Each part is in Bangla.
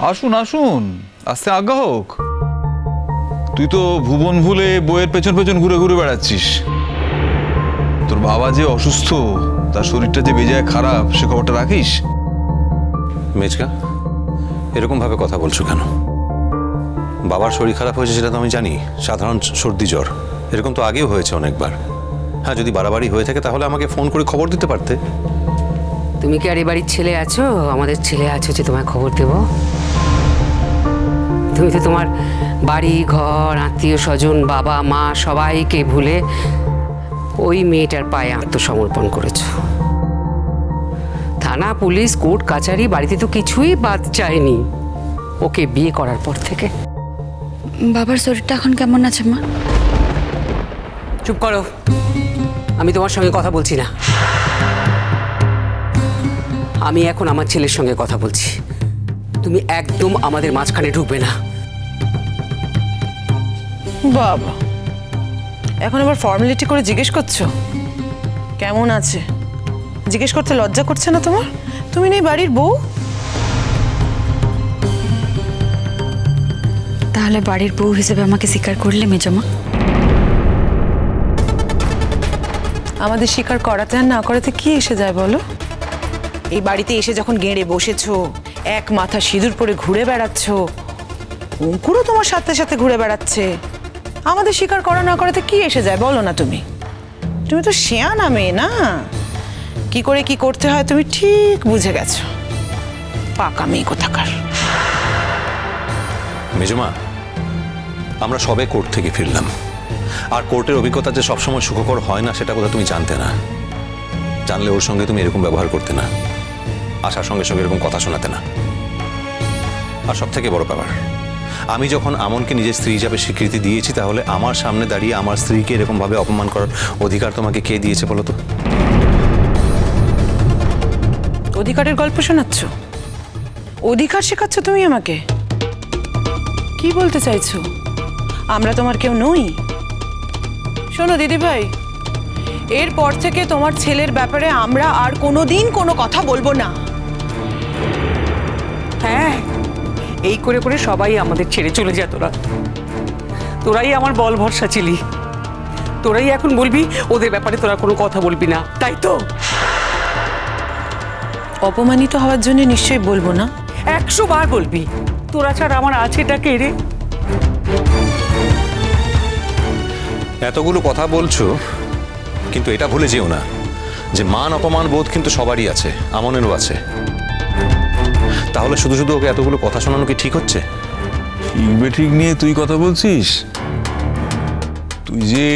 আসুন আসুন, আস্তে আজ্ঞা হোক। তুই তো ভুবন ভুলে বইয়ের পেছন পেছন ঘুরে ঘুরে বেড়াচ্ছিস। তোর বাবা যে অসুস্থ, তার শরীরটা যে বেজায় খারাপ, সে খবরটা রাখিস? মেজকা, এরকম ভাবে কথা বলছো কেন? বাবার শরীর খারাপ হয়েছে সেটা তো আমি জানি, সাধারণ সর্দি জ্বর, এরকম তো আগেও হয়েছে অনেকবার। হ্যাঁ, যদি বাড়াবাড়ি হয়ে থাকে তাহলে আমাকে ফোন করে খবর দিতে পারতে। তুমি কি আর এই বাড়ির ছেলে আছো? আমাদের ছেলে আছো যে তোমায় খবর দেব? তুমি তো তোমার বাড়ি ঘর, আত্মীয় স্বজন, বাবা মা সবাইকে ভুলে ওই মেয়েটার পায়ে আত্মসমর্পণ করেছো। থানা, পুলিশ, কোর্ট কাছারি, বাড়িতে তো কিছুই বাদ যায়নি ওকে বিয়ে করার পর থেকে। বাবার শরীরটা এখন কেমন আছে মা? চুপ করো, আমি তোমার সঙ্গে কথা বলছি না। আমি এখন আমার ছেলের সঙ্গে কথা বলছি। তুমি একদম আমাদের মাঝখানে ঢুকবে না। বাবা, এখন আবার ফর্মালিটি করে জিজ্ঞেস করছো কেমন আছে? জিজ্ঞেস করতে লজ্জা করছে না তোমার? তুমি নেই বাড়ির বউ? তাহলে বাড়ির বউ হিসেবে আমাকে স্বীকার করলে মেজমা? আমাদের স্বীকার করাতে আর না করাতে কি এসে যায় বলো? এই বাড়িতে এসে যখন গেঁড়ে বসেছো, এক মাথা সিঁদুর পরে ঘুরে বেড়াচ্ছ, অঙ্কুরও তোমার সাথে সাথে ঘুরে বেড়াচ্ছে, আমাদের স্বীকার করা না করাতে কি এসে যায় বলো না? তুমি তুমি তো শেয়ানা মেয়ে না, কি করে কি করতে হয় তুমি ঠিক বুঝে গেছো। পাকা মেয়ে কোথাকার। মেজমা, আমরা সবে কোর্ট থেকে ফিরলাম, আর কোর্টের অভিজ্ঞতা যে সবসময় সুখকর হয় না সেটা কথা তুমি জানতে না। জানলে ওর সঙ্গে তুমি এরকম ব্যবহার করতে না, আশার সঙ্গে সঙ্গে এরকম কথা শোনাতে না। আর সব থেকে বড় ব্যাপার, আমি যখন আমনকে নিজের স্ত্রী হিসাবে স্বীকৃতি দিয়েছি, তাহলে আমার সামনে দাঁড়িয়ে আমার স্ত্রীকে এরকম ভাবে অপমান করার অধিকার তোমাকে কে দিয়েছে বলো তো? অধিকারের গল্প শোনাচ্ছ? অধিকার শেখাচ্ছ তুমি আমাকে? কি বলতে চাইছো? আমরা তোমার কেউ নই? শোনো দিদি ভাই, এরপর থেকে তোমার ছেলের ব্যাপারে আমরা আর কোনোদিন কোনো কথা বলবো না। হ্যাঁ, এই করে করে সবাই আমাদের ছেড়ে চলে যায়। তোরাই আমার বল ভরসা ছিলি, তোরাই এখন বলবি ওদের ব্যাপারে তোরা কোনো কথা বলবি না, তাই তো? অপমানিত হওয়ার জন্য নিশ্চয়ই বলবো না। 100 বার বলবি। তোরা ছাড়া আমার আছেটা কে রে? এতগুলো কথা বলছো, কিন্তু এটা ভুলে যেও না যে মান অপমান বোধ কিন্তু সবারই আছে, আমনেরও আছে। তাহলে শুধু শুধু ওকে এতগুলো কথা শোনানো কি ঠিক হচ্ছে? ঠিক বেঠিক নিয়ে তুই কথা বলছিস? তুই যে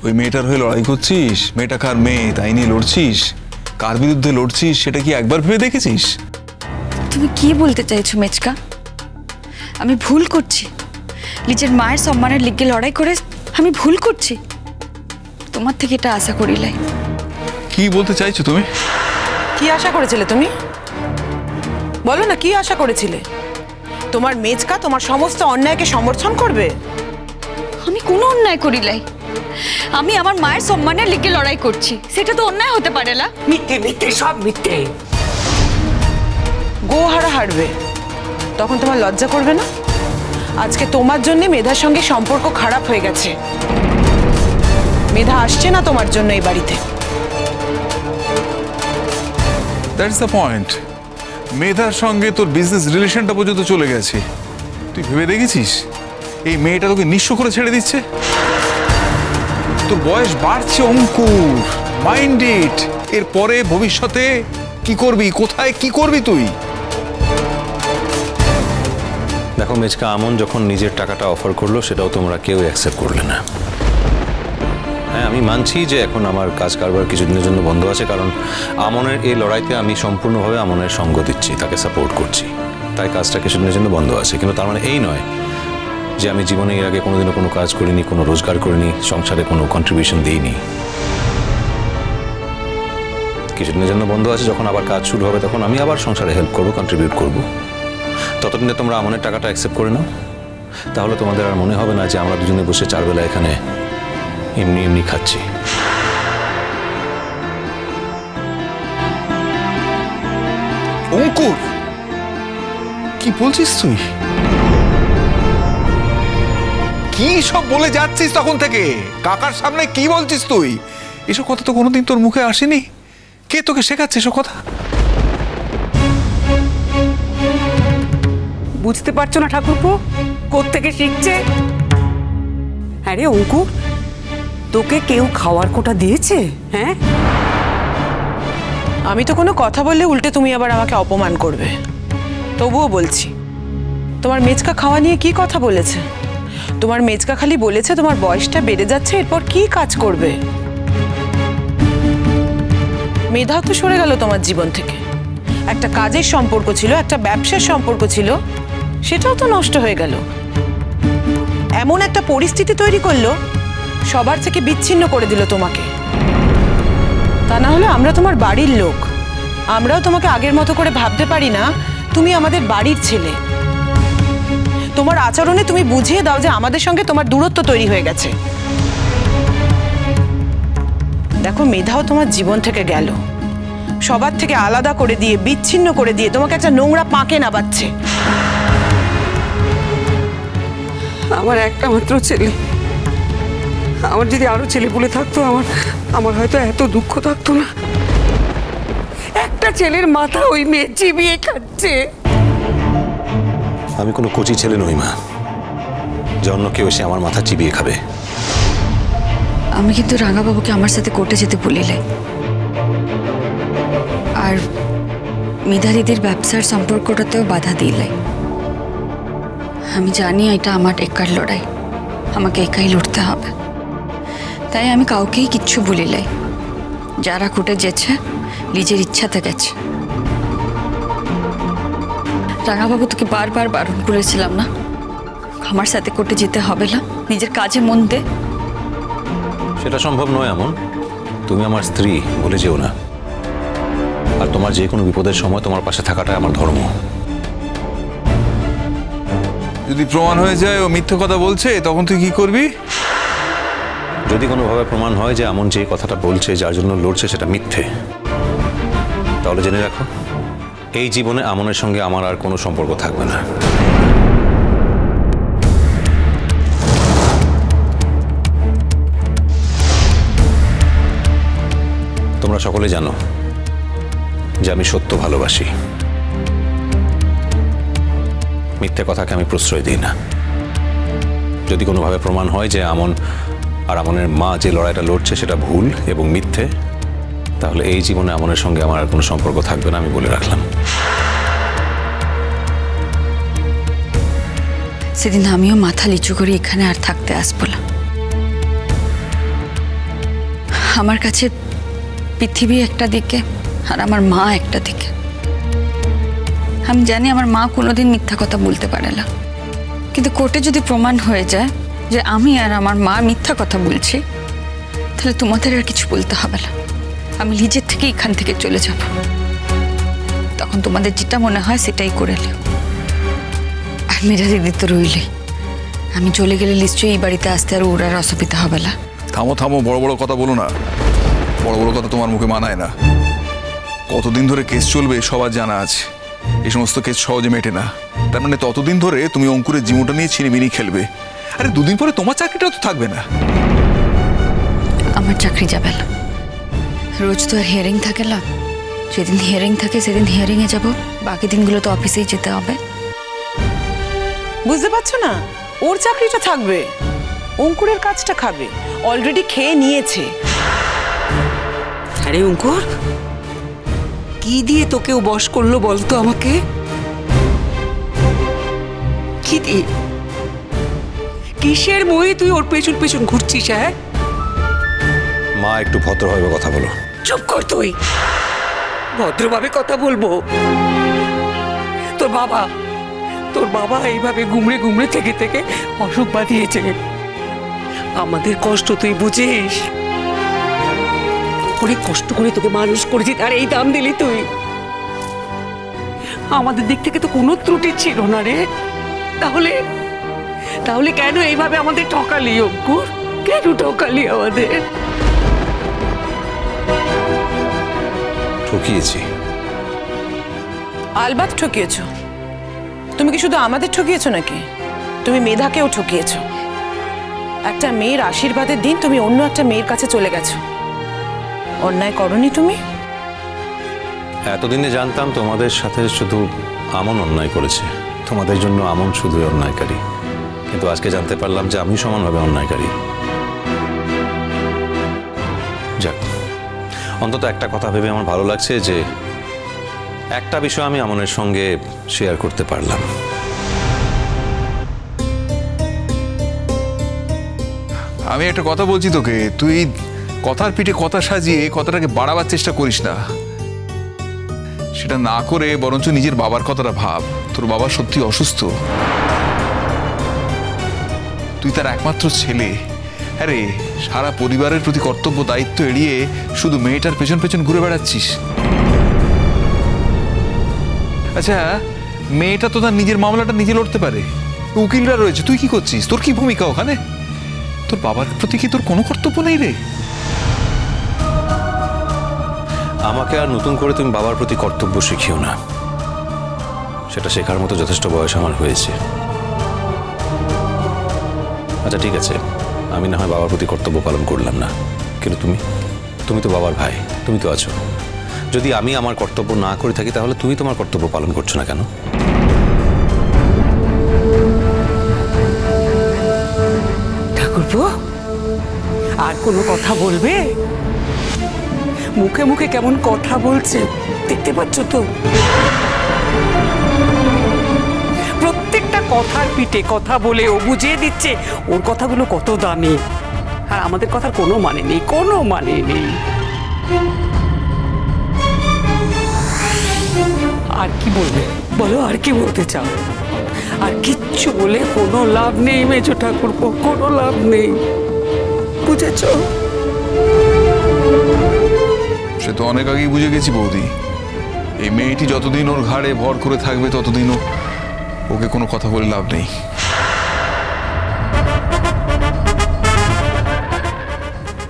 ওই মেয়েটার হয়ে লড়াই করছিস, মেয়েটা কার মেয়ে তাই নিয়ে লড়ছিস, কার বিরুদ্ধে লড়ছিস সেটা কি একবার ভেবে দেখেছিস? তুমি কি বলতে চাইছো মেজকা? আমি ভুল করছি? নিজের মায়ের সম্মানের লিগে লড়াই করে আমি ভুল করছি? তোমার থেকে এটা আশা করিলাই। কি বলতে চাইছো তুমি? কি আশা করেছিলে তুমি? বলো না, কি আশা করেছিলে? তোমার মেজকা তোমার সমস্ত অন্যায়কে সমর্থন করবে? আমি কোনো অন্যায় করিলাই। আমি আমার মায়ের সম্মানের লিগে লড়াই করছি, সেটা তো অন্যায় হতে পারে না। মিথ্যে মিথ্যে, সব মিথ্যে। গোহারা হারবে, তখন তোমার লজ্জা করবে না? আজকে তোমার জন্য মেধার সঙ্গে সম্পর্ক খারাপ হয়ে গেছে। মেধা আসছে না তোমার জন্য এই বাড়িতে। That's the point. মেধার সঙ্গে তোর বিজনেস রিলেশনটা পর্যন্ত চলে গেছে। তুই ভেবে দেখেছিস এই মেয়েটা তোকে নিঃস্ব করে ছেড়ে দিচ্ছে? তোর বয়স বাড়ছে অঙ্কুর, মাইন্ড ইট। এরপরে ভবিষ্যতে কি করবি, কোথায় কি করবি তুই? দেখো মেজকা, আমন যখন নিজের টাকাটা অফার করলো সেটাও তোমরা কেউ অ্যাকসেপ্ট করলে না। হ্যাঁ, আমি মানছি যে এখন আমার কাজ কারবার কিছুদিনের জন্য বন্ধ আছে, কারণ আমনের এই লড়াইতে আমি সম্পূর্ণভাবে আমনের সঙ্গ দিচ্ছি, তাকে সাপোর্ট করছি, তাই কাজটা কিছুদিনের জন্য বন্ধ আছে। কিন্তু তার মানে এই নয় যে আমি জীবনে এর আগে কোনোদিনও কোনো কাজ করিনি, কোনো রোজগার করিনি, সংসারে কোনো কন্ট্রিবিউশন দিইনি। কিছুদিনের জন্য বন্ধ আছে, যখন আবার কাজ শুরু হবে তখন আমি আবার সংসারে হেল্প করবো, কন্ট্রিবিউট করবো। ততদিনে তোমরা আমনের টাকাটা অ্যাকসেপ্ট করে নাও, তাহলে তোমাদের আর মনে হবে না যে আমরা দুজনে বসে 4 বেলা এখানে এমনি এমনি খাচ্ছি। অঙ্কুর, কি বলছিস তুই? কি সব বলে যাচ্ছিস তখন থেকে? কাকার সামনে কি বলছিস তুই? এসব কথা তো কোনোদিন তোর মুখে আসেনি। কে তোকে শেখাচ্ছে এসব কথা? বুঝতে পারছো না ঠাকুরপো কোত্থেকে শিখছে? আরে অঙ্কুর, তোকে কেউ খাওয়ার কোটা দিয়েছে? হ্যাঁ, আমি তো কোনো কথা বললে উল্টে তুমি আবার আমাকে অপমান করবে। তবুও বলছি, তোমার মেচকা খাওয়া নিয়ে কি কথা বলেছে? তোমার মেচকা খালি বলেছে তোমার বয়সটা বেড়ে যাচ্ছে, এরপর কি কাজ করবে। মেধা তো সরে গেল তোমার জীবন থেকে। একটা কাজের সম্পর্ক ছিল, একটা ব্যবসার সম্পর্ক ছিল, সেটাও তো নষ্ট হয়ে গেল। এমন একটা পরিস্থিতি তৈরি করলো, সবার থেকে বিচ্ছিন্ন করে দিল তোমাকে। তা না হলে আমরা তোমার বাড়ির লোক, আমরাও তোমাকে আগের মতো করে ভাবতে পারি না তুমি আমাদের বাড়ির ছেলে। তোমার আচরণে তুমি বুঝিয়ে দাও যে আমাদের সঙ্গে তোমার দূরত্ব তৈরি হয়ে গেছে। দেখো, মেধাও তোমার জীবন থেকে গেল, সবার থেকে আলাদা করে দিয়ে, বিচ্ছিন্ন করে দিয়ে তোমাকে একটা নোংরা পাঁকে নাবাচ্ছে। আমার একটা মাত্র ছেলে, আমার যদি আরো ছেলে বলে থাকতো আমার হয়তো এত দুঃখ থাকতো না। একটা ছেলের মাথা ওই মেয়ে চিবিয়ে খাচ্ছে। আমি কোনো কচি ছেলে নই মা, যে অন্য কেউ এসে আমার মাথা চিবিয়ে খাবে। আমি কিন্তু রাঙাবাবুকে আমার সাথে কোর্টে যেতে বলিলে, আর মিধা দিদির ব্যবসার সম্পর্কটাতেও বাধা দিলে। আমি জানি এটা আমার একার লড়াই, আমাকে একাই লড়তে হবে। তাই আমি কাউকেই কিচ্ছু বলিলে। যারা কোর্টে যেছে নিজের ইচ্ছাতে গেছে। রাঙাবাবু তোকে বারবার বারণ করেছিলাম না আমার সাথে কোর্টে যেতে হবে না, নিজের কাজে মন দে। সেটা সম্ভব নয় এমন। তুমি আমার স্ত্রী, বলে যেও না। আর তোমার যে কোনো বিপদের সময় তোমার পাশে থাকাটাই আমার ধর্ম। যদি প্রমাণ হয়ে যায় ও মিথ্যে কথা বলছে, তখন তুই কি করবি? যদি কোনোভাবে প্রমাণ হয় যে আমন যে কথাটা বলছে, যার জন্য লড়ছে, সেটা মিথ্যে, তাহলে জেনে রাখো, এই জীবনে আমনের সঙ্গে আমার আর কোনো সম্পর্ক থাকবে না। তোমরা সকলে জানো যে আমি সত্য ভালোবাসি। মিথ্যে কথাকে আমি প্রশ্রয় দিই না। যদি কোনোভাবে প্রমাণ হয় যে আমন আর আমনের মা যে লড়াইটা লড়ছে সেটা ভুল এবং মিথ্যে, তাহলে এই জীবনে আমনের সঙ্গে আমার আর কোনো সম্পর্ক থাকবে না, আমি বলে রাখলাম। সেদিন আমিও মাথা নিচু করে এখানে আর থাকতে আসবো না। আমার কাছে পৃথিবী একটা দিকে আর আমার মা একটা দিকে। আমি জানি আমার মা কোনোদিন মিথ্যা কথা বলতে পারে না, কিন্তু কোর্টে যদি প্রমাণ হয়ে যায় যে আমি আর আমার মা মিথ্যা কথা বলছি, তাহলে তোমাদের আর কিছু বলতে হবে না। আমি নিজের থেকে এখান থেকে চলে যাব। তখন তোমাদের যেটা মনে হয় সেটাই করে নিও। আর মেয়েরা দিদি তো রইলেই। আমি চলে গেলে নিশ্চয়ই এই বাড়িতে আসতে আর ওর আর অসুবিধা হবে না। থামো থামো, বড় বড় কথা বলো না। বড় বড় কথা তোমার মুখে মানায় না। কতদিন ধরে কেস চলবে সবার জানা আছে। এই সমস্ত কেস সহজে মেটে না। তার মানে ততদিন ধরে তুমি অঙ্কুরের জীবনটা নিয়ে ছিনিমিনি খেলবে। আরে দুদিন পরে তোমার চাকরিটাও তো থাকবে না। আমার চাকরি যাবে না। রোজ তো আর হিয়ারিং থাকে না। যেদিন হিয়ারিং থাকে সেদিন হিয়ারিংয়ে যাব, বাকি দিনগুলো তো অফিসেই যেতে হবে। বুঝতে পারছো না? ওর চাকরিটা থাকবে, অঙ্কুরের কাজটা খাবে। অলরেডি খেয়ে নিয়েছে। আরে অঙ্কুর, কি দিয়ে তোকেও বশ করলো বলতো আমাকে? কি দিয়ে? কিসের মোহে তুই ওর পেছন পেছন ঘুরছিস? হ্যাঁ মা, একটু ভদ্রভাবে কথা বলো। চুপ কর তুই। ভদ্রভাবে কথা বলবো? তোর বাবা এইভাবে ঘুমড়ে ঘুমড়ে থেকে থেকে অসুখ বাঁধিয়েছে। আমাদের কষ্ট তুই বুঝিস? অনেক কষ্ট করে তোকে মানুষ করেছি, আর এই দাম দিলি তুই? আমাদের দিক থেকে তো কোনো ত্রুটি ছিল না রে। তাহলে কেন এইভাবে আমাদের ঠকালি অঙ্কুর? কেন ঠকালি আমাদের? ঠকিয়েছি। আলবাত ঠকিয়েছ। তুমি কি শুধু আমাদের ঠকিয়েছো নাকি? তুমি মেধাকেও ঠকিয়েছো। একটা মেয়ের আশীর্বাদের দিন তুমি অন্য একটা মেয়ের কাছে চলে গেছো। অন্যায় করনি তুমি? এতদিনে জানতাম তোমাদের সাথে শুধু আমন অন্যায় করেছে, তোমাদের জন্য আমন শুধু অন্যায়কারী, কিন্তু আজকে জানতে পারলাম যে আমি সমানভাবে অন্যায়কারী। যাক, অন্তত একটা কথা ভেবে আমার ভালো লাগছে যে একটা বিষয় আমি আমনের সঙ্গে শেয়ার করতে পারলাম। আমি একটা কথা বলছি তোকে, তুই কথার পিঠে কথা সাজিয়ে কথাটাকে বাড়াবার চেষ্টা করিস না। সেটা না করে বরঞ্চ নিজের বাবার কথাটা ভাব। তোর বাবা সত্যি অসুস্থ, তুই তার একমাত্র ছেলে। আরে সারা পরিবারের প্রতি কর্তব্য দায়িত্ব এড়িয়ে শুধু মেয়েটার পেছন পেছন ঘুরে বেড়াচ্ছিস। আচ্ছা, মেয়েটা তো তার নিজের মামলাটা নিজে লড়তে পারে, উকিলরা রয়েছে, তুই কি করছিস? তোর কি ভূমিকা ওখানে? তোর বাবার প্রতি কি তোর কোনো কর্তব্য নেই রে? আমাকে আর নতুন করে তুমি বাবার প্রতি কর্তব্য শিখিও না, সেটা শেখার মতো যথেষ্ট বয়স আমার হয়েছে। আচ্ছা ঠিক আছে, আমি না হয় বাবার প্রতি কর্তব্য পালন করলাম না, কিন্তু তুমি তো বাবার ভাই, তুমি তো আছো। যদি আমি আমার কর্তব্য না করে থাকি তাহলে তুমি তোমার কর্তব্য পালন করছো না কেন? ঠাকুরপো, আর কোনো কথা বলবে? মুখে মুখে কেমন কথা বলছে, দেখতে পাচ্ছ তো? প্রত্যেকটা কথার পিঠে কথা বলে ও বুঝিয়ে দিচ্ছে ওর কথাগুলো কত দামি, আর আমাদের কথার কোনো মানে নেই, কোনো মানে নেই। আর কি বলবে বলো? আর কি বলতে চাও? আর কিচ্ছু বলে কোনো লাভ নেই মেজো ঠাকুরপো, কোনো লাভ নেই, বুঝেছো? সে তো অনেক আগেই বুঝে গেছি বৌদি। এই মেয়েটি যতদিন ওর ঘাড়ে ভর করে থাকবে ততদিনও ওকে কোনো কথা বলে লাভ নেই।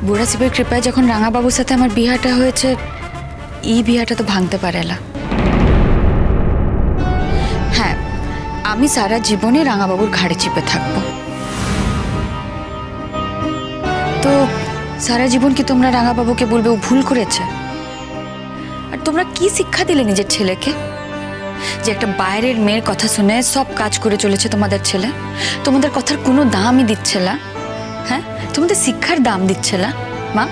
বুড়া শিবের কৃপায় যখন রাঙাবাবুর সাথে আমার বিহাটা হয়েছে, এই বিহাটা তো ভাঙতে পারে না। হ্যাঁ, আমি সারা জীবনে রাঙাবাবুর ঘাড়ে চিপে থাকবো। তো সারা জীবন কি তোমরা রাঙাবাবুকে বলবে ও ভুল করেছে? আর তোমরা কি শিক্ষা দিলে নিজের ছেলেকে, যে একটা বাইরের মেয়ের কথা শুনে সব কাজ করে চলেছে তোমাদের ছেলে? তোমাদের কথার কোনো দামই দিচ্ছে না। হ্যাঁ, তোমাদের শিক্ষার দাম দিচ্ছে না মা।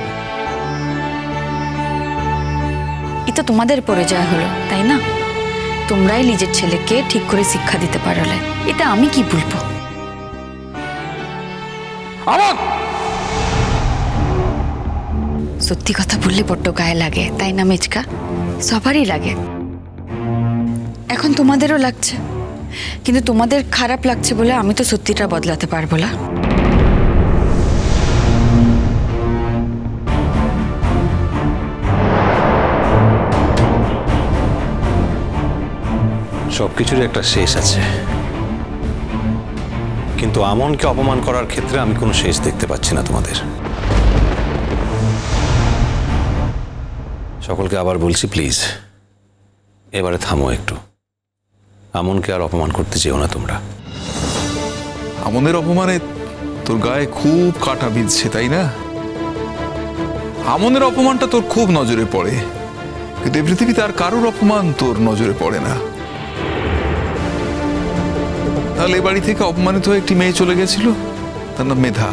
এটা তোমাদের পরিচয় হলো, তাই না? তোমরাই নিজের ছেলেকে ঠিক করে শিক্ষা দিতে পারলে, এটা আমি কি বলবো? সত্যি কথা বললে বড্ড গায়ে লাগে, তাই না মেজকা? সবারই লাগে। এখন তোমাদেরও লাগছে, কিন্তু তোমাদের খারাপ লাগছে বলে আমি তো সত্যিটা বদলাতে পারবো না। সবকিছুরই একটা শেষ আছে, কিন্তু আমনকে অপমান করার ক্ষেত্রে আমি কোনো শেষ দেখতে পাচ্ছি না তোমাদের। সকলকে আবার বলছি, প্লিজ এবারে থামো একটু। আমনকে আর অপমান করতে চেও না তোমরা। আমনের অপমানে তোর গায়ে খুব কাটা বিঁধছে, তাই না? আমনের অপমানটা তোর খুব নজরে পড়ে, কিন্তু এই পৃথিবীতে আর কারোর অপমান তোর নজরে পড়ে না। তাহলে এই বাড়ি থেকে অপমানিত হয়ে একটি মেয়ে চলে গেছিল, তার নাম মেধা,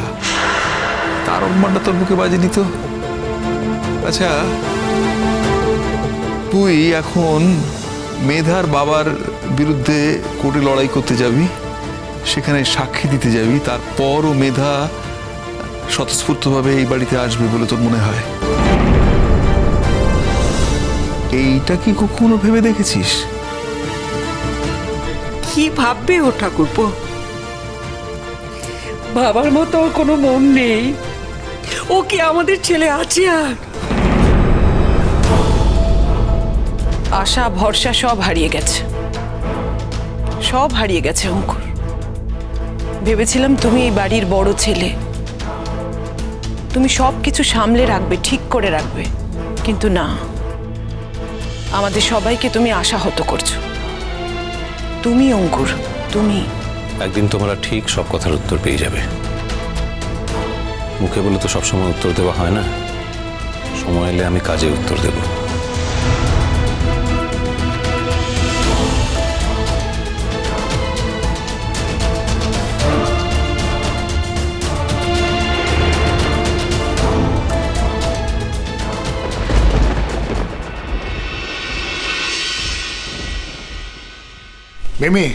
তার অপমানটা তোর বুকে বাজেনি তো? আচ্ছা, তুই এখন মেধার বাবার বিরুদ্ধে কোর্টে লড়াই করতে যাবি, সেখানে সাক্ষী দিতে যাবি, তারপরও মেধা স্বতঃস্ফূর্তভাবে এই বাড়িতে আসবে বলে তোর মনে হয়? এইটা কি কখনো ভেবে দেখেছিস? কি ভাববে ও ঠাকুরপো? বাবার মতো ওর কোনো মন নেই? ও কি আমাদের ছেলে আছে? আর আশা ভরসা সব হারিয়ে গেছে, সব হারিয়ে গেছে অঙ্কুর। ভেবেছিলাম তুমি এই বাড়ির বড় ছেলে, তুমি সব কিছু সামলে রাখবে, ঠিক করে রাখবে, কিন্তু না, আমাদের সবাইকে তুমি আশাহত করছো। তুমি অঙ্কুর, তুমি। একদিন তোমরা ঠিক সব কথার উত্তর পেয়ে যাবে। মুখে বলে তো সবসময় উত্তর দেওয়া হয় না, সময় এলে আমি কাজে উত্তর দেব। মিমি,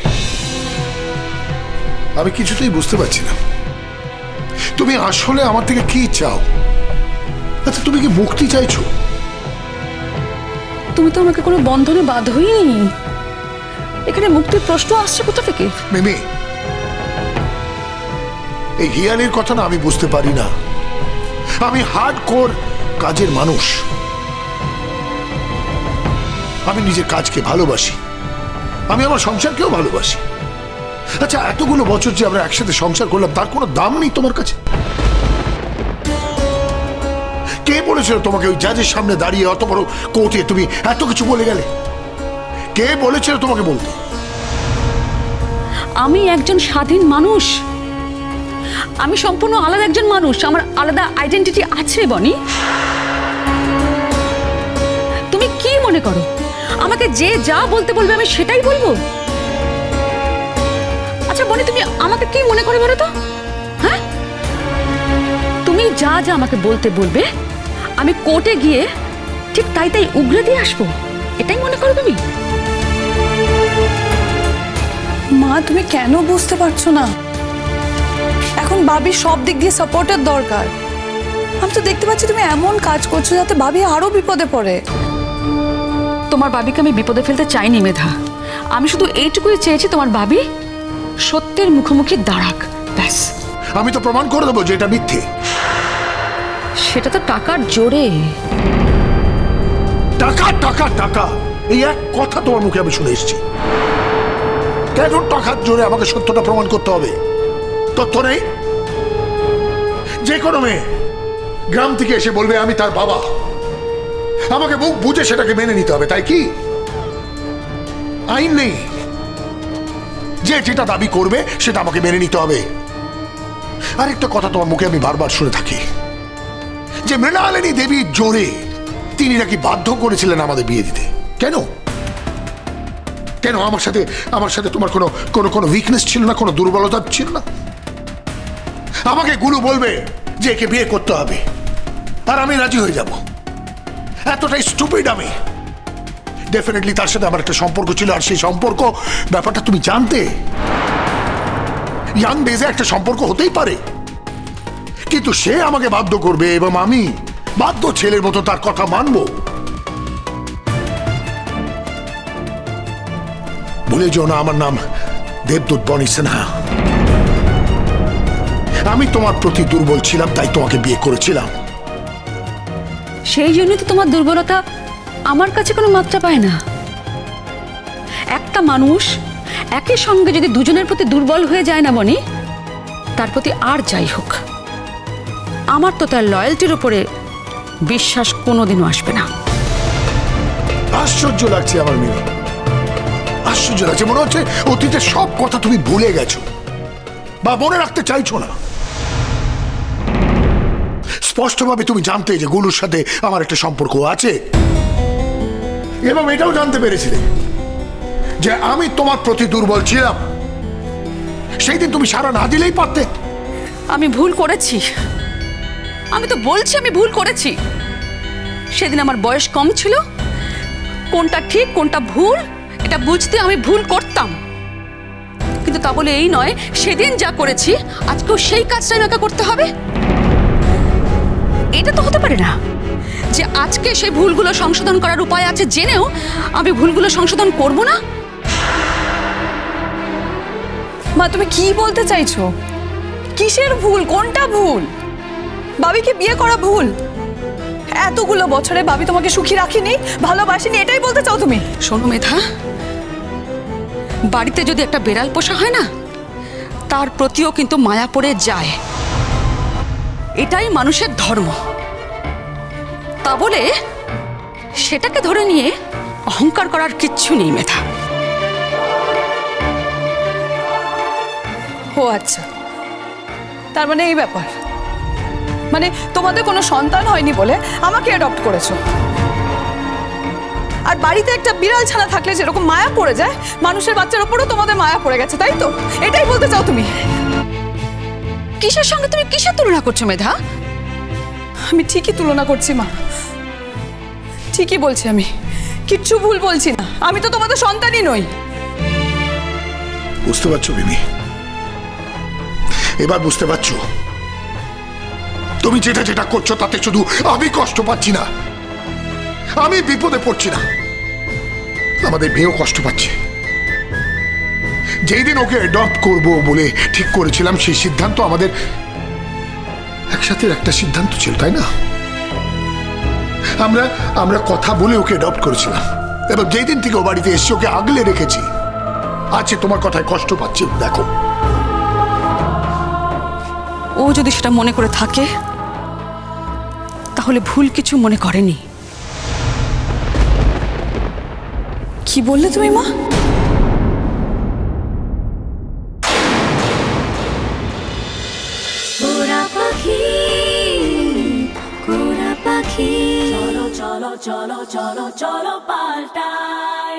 আমি কিছুতেই বুঝতে পারছি না তুমি আসলে আমার থেকে কি চাও। আচ্ছা, তুমি কি মুক্তি চাইছো? তুমি তো আমাকে কোনো বন্ধনে বাঁধোই নি, এখানে মুক্তির প্রশ্ন আসছে কোথা থেকে? মিমি, এই হিয়ালির কথা না আমি বুঝতে পারি না। আমি হার্ডকোর কাজের মানুষ, আমি নিজের কাজকে ভালোবাসি, আমি আমার সংসারকেও ভালোবাসি। আচ্ছা, এতগুলো বছর যে আমরা একসাথে সংসার করলাম তার কোনো দাম নেই তোমার কাছে? কে বলেছিল তোমাকে ওই জাজের সামনে দাঁড়িয়ে অত বড় কোর্টে তুমি এত কিছু বলে গেলে? কে বলেছিল তোমাকে বলতে? আমি একজন স্বাধীন মানুষ, আমি সম্পূর্ণ আলাদা একজন মানুষ, আমার আলাদা আইডেন্টিটি আছে বনি। তুমি কি মনে করো আমাকে যে যা বলতে বলবে আমি সেটাই বলবো? আচ্ছা বনি, তুমি আমাকে কি মনে করে বলো তো? হ্যাঁ, তুমি যা যা আমাকে বলতে বলবে আমি কোর্টে গিয়ে ঠিক তাই তাই উগরে দিয়ে আসবো, এটাই মনে করো তুমি? মা, তুমি কেন বুঝতে পারছো না? এখন ভাবির সব দিক দিয়ে সাপোর্টের দরকার। আমি তো দেখতে পাচ্ছি তুমি এমন কাজ করছো যাতে ভাবি আরো বিপদে পড়ে। তোমার ভাবিকে আমি বিপদে ফেলতে চাইনি মেধা, আমি শুধু এইটুকুই চেয়েছি তোমার ভাবি সত্যের মুখোমুখি দাঁড়াক, ব্যাস। আমি তো প্রমাণ করে দেবো যে এটা মিথ্যে। সেটা তো টাকার জোরে। টাকা টাকা টাকা, এই এক কথা তোমার মুখে আমি শুনে এসেছি। কেন টাকার জোরে আমাকে সত্যটা প্রমাণ করতে হবে? তথ্য নেই? যে কোনো মেয়ে গ্রাম থেকে এসে বলবে আমি তার বাবা, আমাকে মুখ বুঝে সেটাকে মেনে নিতে হবে, তাই কি? আইন নেই যে যেটা দাবি করবে সেটা আমাকে মেনে নিতে হবে। আরেকটা কথা তোমার মুখে আমি বারবার শুনে থাকি, যে মৃণালিনী দেবীর জোরে তিনি নাকি বাধ্য করেছিলেন আমাদের বিয়ে দিতে। কেন? কেন আমার সাথে তোমার কোনো উইকনেস ছিল না, কোনো দুর্বলতা ছিল না? আমাকে গুরু বলবে যে একে বিয়ে করতে হবে আর আমি রাজি হয়ে যাব। এতটাই স্টুপিড আমি? ডেফিনেটলি তার সাথে আমার একটা সম্পর্ক ছিল, আর সেই সম্পর্ক ব্যাপারটা তুমি জানতে। ইয়াং ডেজে একটা সম্পর্ক হতেই পারে, কিন্তু সে আমাকে বাধ্য করবে এবং আমি বাধ্য ছেলের মতো তার কথা মানব। ভুলে যেও না, আমার নাম দেবদূত বনি সিনহা। আমি তোমার প্রতি দুর্বল ছিলাম, তাই তোমাকে বিয়ে করেছিলাম। সেই জন্যই তো তোমার দুর্বলতা আমার কাছে কোনো মাত্রা পায় না। একটা মানুষ একই সঙ্গে যদি দুজনের প্রতি দুর্বল হয়ে যায় না বনি, তার প্রতি আর যাই হোক আমার তো তার লয়্যালটির উপরে বিশ্বাস কোনোদিনও আসবে না। আশ্চর্য লাগছে আমার মেয়ে, আশ্চর্য লাগছে। মনে হচ্ছে অতীতের সব কথা তুমি ভুলে গেছো বা মনে রাখতে চাইছো না। স্পষ্টভাবে তুমি জানতে যে গুলুর সাথে আমার একটা সম্পর্ক আছে, এবং এটাও জানতে পেরেছিলে যে আমি তোমার প্রতি দুর্বল ছিলাম। সেই দিন তুমি সাড়া না দিলেই পারতে। আমি ভুল করেছি, আমি তো বলছি আমি ভুল করেছি। সেদিন আমার বয়স কম ছিল, কোনটা ঠিক কোনটা ভুল এটা বুঝতে আমি ভুল করতাম, কিন্তু তা বলে এই নয় সেদিন যা করেছি আজকেও সেই কাজটাই আমাকে করতে হবে। এটা তো হতে পারে না যে আজকে সেই ভুলগুলো সংশোধন করার উপায় আছে জেনেও আমি ভুলগুলো সংশোধন করব না। মা, তুমি কি বলতে চাইছো? কিসের ভুল? কোনটা ভুল? ভাবিকে বিয়ে করা ভুল? এতগুলো বছরে ভাবি তোমাকে সুখী রাখিনি, ভালোবাসিনি, এটাই বলতে চাও তুমি? শোনো মেধা, বাড়িতে যদি একটা বেড়াল পোষা হয় না, তার প্রতিও কিন্তু মায়া পড়ে যায়। এটাই মানুষের ধর্ম। তা বলে সেটাকে ধরে নিয়ে অহংকার করার কিচ্ছু নেই মেধা। ও আচ্ছা, তার মানে এই ব্যাপার, মানে তোমাদের কোনো সন্তান হয়নি বলে আমাকে অ্যাডপ্ট করেছো। আর বাড়িতে একটা বিড়াল ছানা থাকলে যেরকম মায়া পড়ে যায়, মানুষের বাচ্চার ওপরও তোমাদের মায়া পড়ে গেছে, তাই তো? এটাই বলতে চাও তুমি? কিসের সঙ্গে তুমি কিসের তুলনা করছো মেধা? আমি ঠিকই তুলনা করছি মা, ঠিকই বলছি, আমি কিচ্ছু ভুল বলছি না। আমি তো তোমাদের সন্তানই নই। বুঝতে পারছো বিমি? এবার বুঝতে পারছো? তুমি যেটা যেটা করছো তাতে শুধু আমি কষ্ট পাচ্ছি না, আমি বিপদে পড়ছি না, আমাদের মেয়েও কষ্ট পাচ্ছে। যেই দিন ওকে অ্যাডপ্ট করব বলে ঠিক করেছিলাম, সেই সিদ্ধান্ত আমাদের একসাথে একটা সিদ্ধান্ত ছিল, তাই না? আমরা কথা বলে ওকে অ্যাডপ্ট করেছিলাম, এবং যেই দিন থেকে ও বাড়িতে এসে ওকে আগলে রেখেছি, আজকে তোমার কথায় কষ্ট পাচ্ছি। দেখো, ও যদি সেটা মনে করে থাকে তাহলে ভুল কিছু মনে করেনি। কি বললে তুমি মা? চলো চলো চলো চলো চলো পাল্টাই।